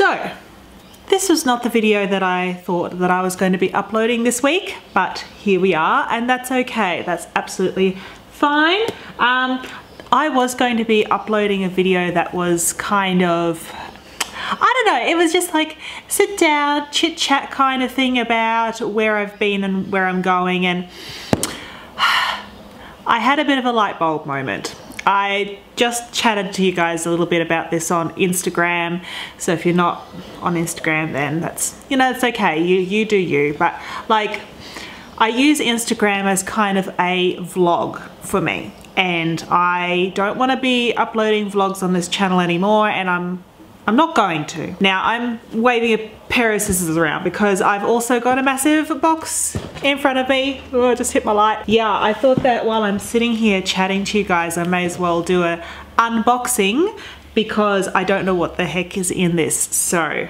So, this was not the video that I thought that I was going to be uploading this week, but here we are, and that's okay. That's absolutely fine. I was going to be uploading a video that was kind of, I don't know, it was just like sit down, chit chat kind of thing about where I've been and where I'm going, and I had a bit of a light bulb moment. I just chatted to you guys a little bit about this on Instagram, so if you're not on Instagram, then that's, you know, it's okay, you do you. But like, I use Instagram as kind of a vlog for me, and I don't want to be uploading vlogs on this channel anymore, and I'm not going to. Now, I'm waving a pair of scissors around because I've also got a massive box in front of me. Oh, I just hit my light. Yeah, I thought that while I'm sitting here chatting to you guys, I may as well do a unboxing because I don't know what the heck is in this. So,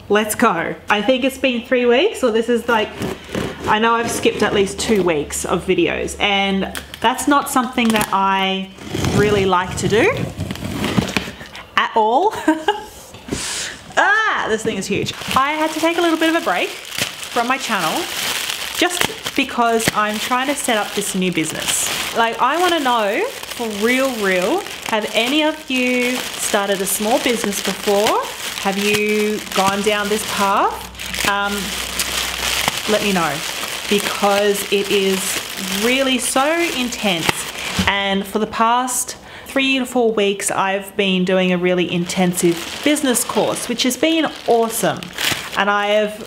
let's go. I think it's been 3 weeks, or this is like, I know I've skipped at least 2 weeks of videos, and that's not something that I really like to do at all. This thing is huge. I had to take a little bit of a break from my channel just because I'm trying to set up this new business. Like, I want to know for real, have any of you started a small business before? Have you gone down this path? Let me know, because it is really so intense, and for the past 3 to 4 weeks I've been doing a really intensive business course, which has been awesome, and I've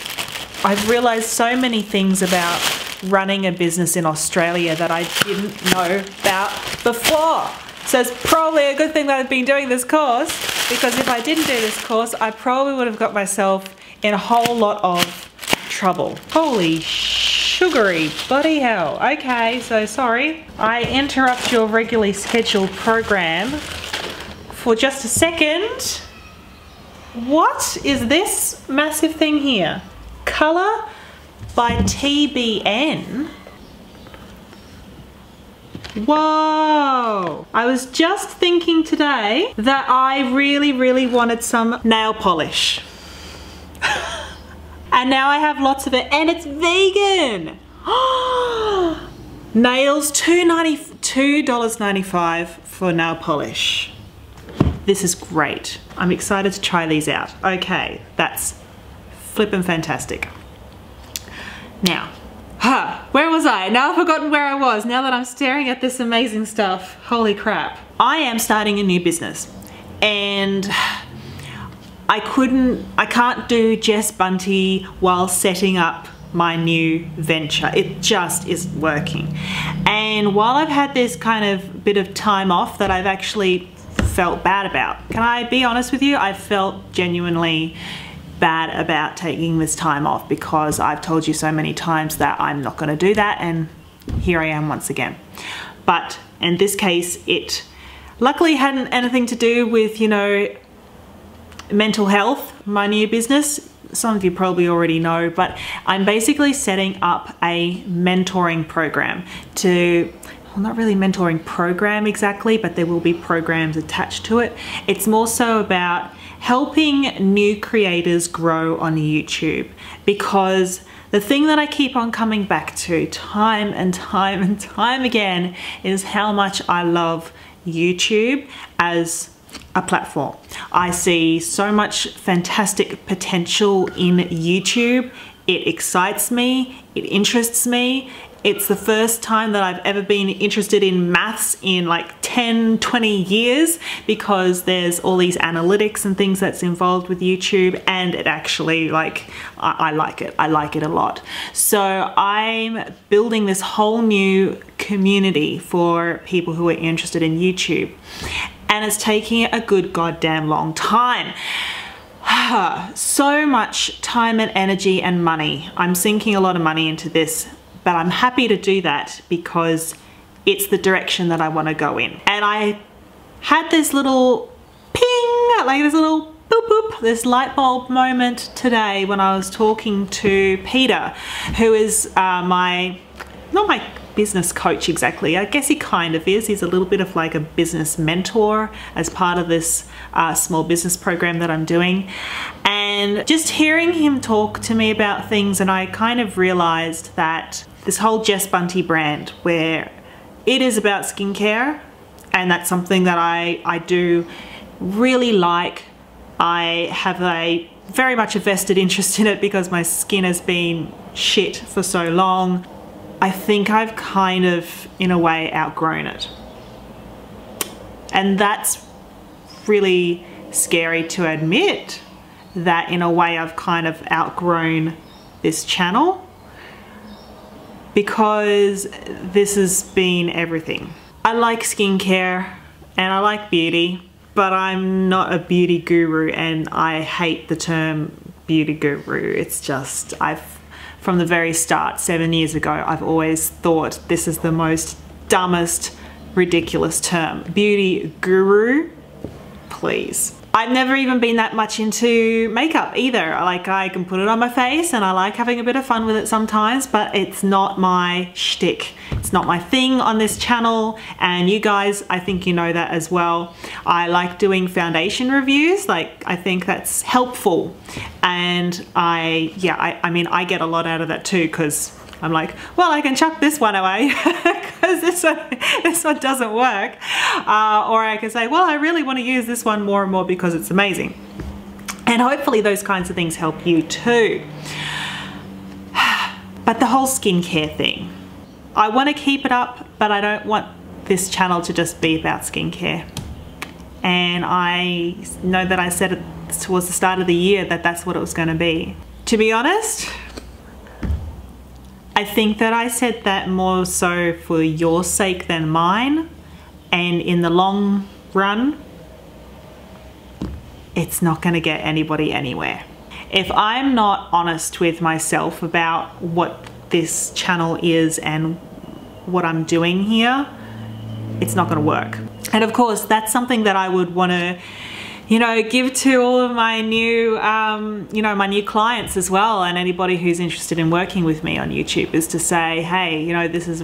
realized so many things about running a business in Australia that I didn't know about before. So it's probably a good thing that I've been doing this course, because if I didn't do this course, I probably would have got myself in a whole lot of trouble. Holy sugary bloody hell. Okay, so sorry, I interrupt your regularly scheduled program for just a second. What is this massive thing here? Colour by TBN. Whoa! I was just thinking today that I really wanted some nail polish. And now I have lots of it, and it's vegan. Nails, $2.95 for nail polish. This is great. I'm excited to try these out. Okay, that's flippin' fantastic. Now, where was I? Now I've forgotten where I was, now that I'm staring at this amazing stuff. Holy crap. I am starting a new business, and I can't do Jess Bunty while setting up my new venture. It just isn't working. And while I've had this kind of bit of time off that I've actually felt bad about, can I be honest with you? I felt genuinely bad about taking this time off, because I've told you so many times that I'm not going to do that, and here I am once again. But in this case, it luckily hadn't anything to do with, you know, mental health, my new business. Some of you probably already know, but I'm basically setting up a mentoring program to, well, not really mentoring program exactly, but there will be programs attached to it. It's more so about helping new creators grow on YouTube, because the thing that I keep on coming back to time and time again is how much I love YouTube as a platform. I see so much fantastic potential in YouTube. It excites me, it interests me. It's the first time that I've ever been interested in maths in like 10, 20 years, because there's all these analytics and things that's involved with YouTube, and it actually, like, I like it. I like it a lot. So I'm building this whole new community for people who are interested in YouTube, and it's taking a good goddamn long time. So much time and energy and money. I'm sinking a lot of money into this, but I'm happy to do that because it's the direction that I want to go in. And I had this little ping, like this little boop boop, this light bulb moment today when I was talking to Peter, who is not my business coach exactly. I guess he kind of is. He's a little bit of like a business mentor as part of this small business program that I'm doing. And just hearing him talk to me about things, and I kind of realized that this whole Jess Bunty brand, where it is about skincare, and that's something that I do really like. I have a very much a vested interest in it because my skin has been shit for so long. I think I've kind of, in a way, outgrown it. And that's really scary to admit, that in a way I've kind of outgrown this channel, because this has been everything. I like skincare and I like beauty, but I'm not a beauty guru, and I hate the term beauty guru. It's just, from the very start, 7 years ago, I've always thought this is the most dumbest, ridiculous term. Beauty guru, please. I've never even been that much into makeup either. Like, I can put it on my face and I like having a bit of fun with it sometimes, but it's not my shtick. It's not my thing on this channel, and you guys, I think you know that as well. I like doing foundation reviews. Like, I think that's helpful, and I mean, I get a lot out of that too, because I'm like, well, I can chuck this one away because this one doesn't work. Or I can say, well, I really want to use this one more and more because it's amazing. And hopefully those kinds of things help you too. But the whole skincare thing, I want to keep it up, but I don't want this channel to just be about skincare. And I know that I said it towards the start of the year that that's what it was going to be. To be honest, I think that I said that more so for your sake than mine, and in the long run, it's not going to get anybody anywhere. If I'm not honest with myself about what this channel is and what I'm doing here, it's not going to work. And of course, that's something that I would want to, you know, give to all of my new, you know, my new clients as well, and anybody who's interested in working with me on YouTube, is to say, hey, you know, this is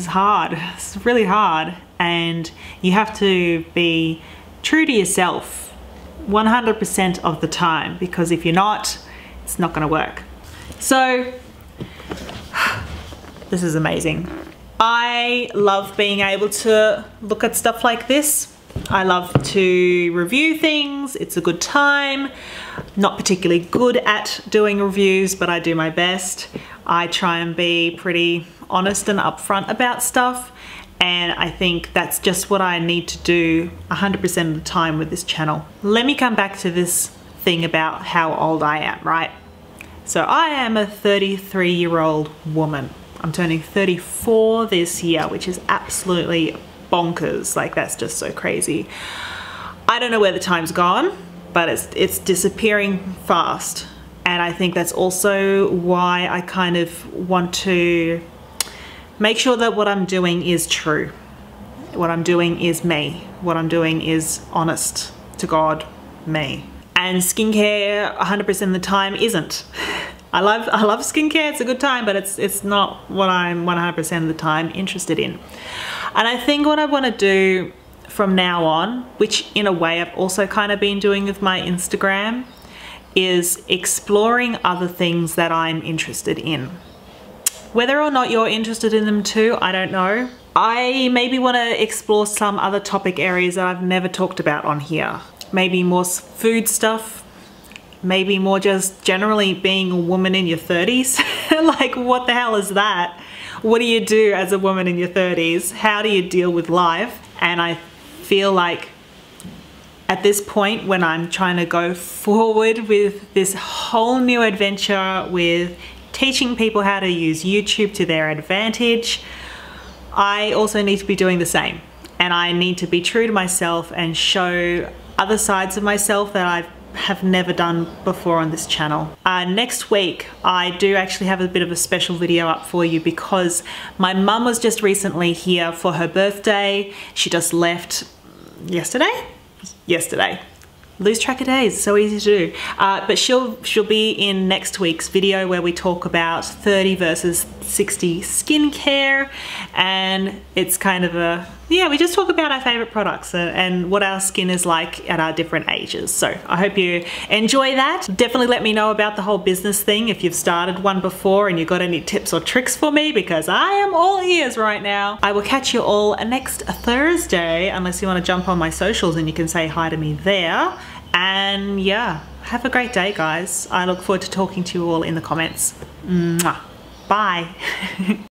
hard. This is really hard, and you have to be true to yourself 100% of the time, because if you're not, it's not going to work. So this is amazing. I love being able to look at stuff like this. I love to review things. It's a good time. Not particularly good at doing reviews, but I do my best. I try and be pretty honest and upfront about stuff, and I think that's just what I need to do 100% of the time with this channel. Let me come back to this thing about how old I am, right? So I am a 33-year-old woman. I'm turning 34 this year, which is absolutely bonkers. Like, that's just so crazy. I don't know where the time's gone, but it's disappearing fast. And I think that's also why I kind of want to make sure that what I'm doing is true. What I'm doing is me. What I'm doing is honest to God, me. And skincare 100% of the time isn't. I love skincare, it's a good time, but it's not what I'm 100% of the time interested in. And I think what I want to do from now on, which in a way I've also kind of been doing with my Instagram, is exploring other things that I'm interested in. Whether or not you're interested in them too, I don't know. I maybe want to explore some other topic areas that I've never talked about on here. Maybe more food stuff. Maybe more just generally being a woman in your 30s. Like, what the hell is that? What do you do as a woman in your 30s? How do you deal with life? And I feel like at this point, when I'm trying to go forward with this whole new adventure with teaching people how to use YouTube to their advantage, I also need to be doing the same. And I need to be true to myself and show other sides of myself that I have never done before on this channel. Next week, I do actually have a bit of a special video up for you, because my mum was just recently here for her birthday. She just left yesterday? Yesterday. lose track of days, so easy to do. But she'll be in next week's video where we talk about 30 versus 60 skincare, and it's kind of a, yeah, we just talk about our favorite products and what our skin is like at our different ages. So I hope you enjoy that. Definitely let me know about the whole business thing if you've started one before and you've got any tips or tricks for me, because I am all ears right now. I will catch you all next Thursday, unless you want to jump on my socials and you can say hi to me there. And yeah, have a great day, guys. I look forward to talking to you all in the comments. Mwah. Bye.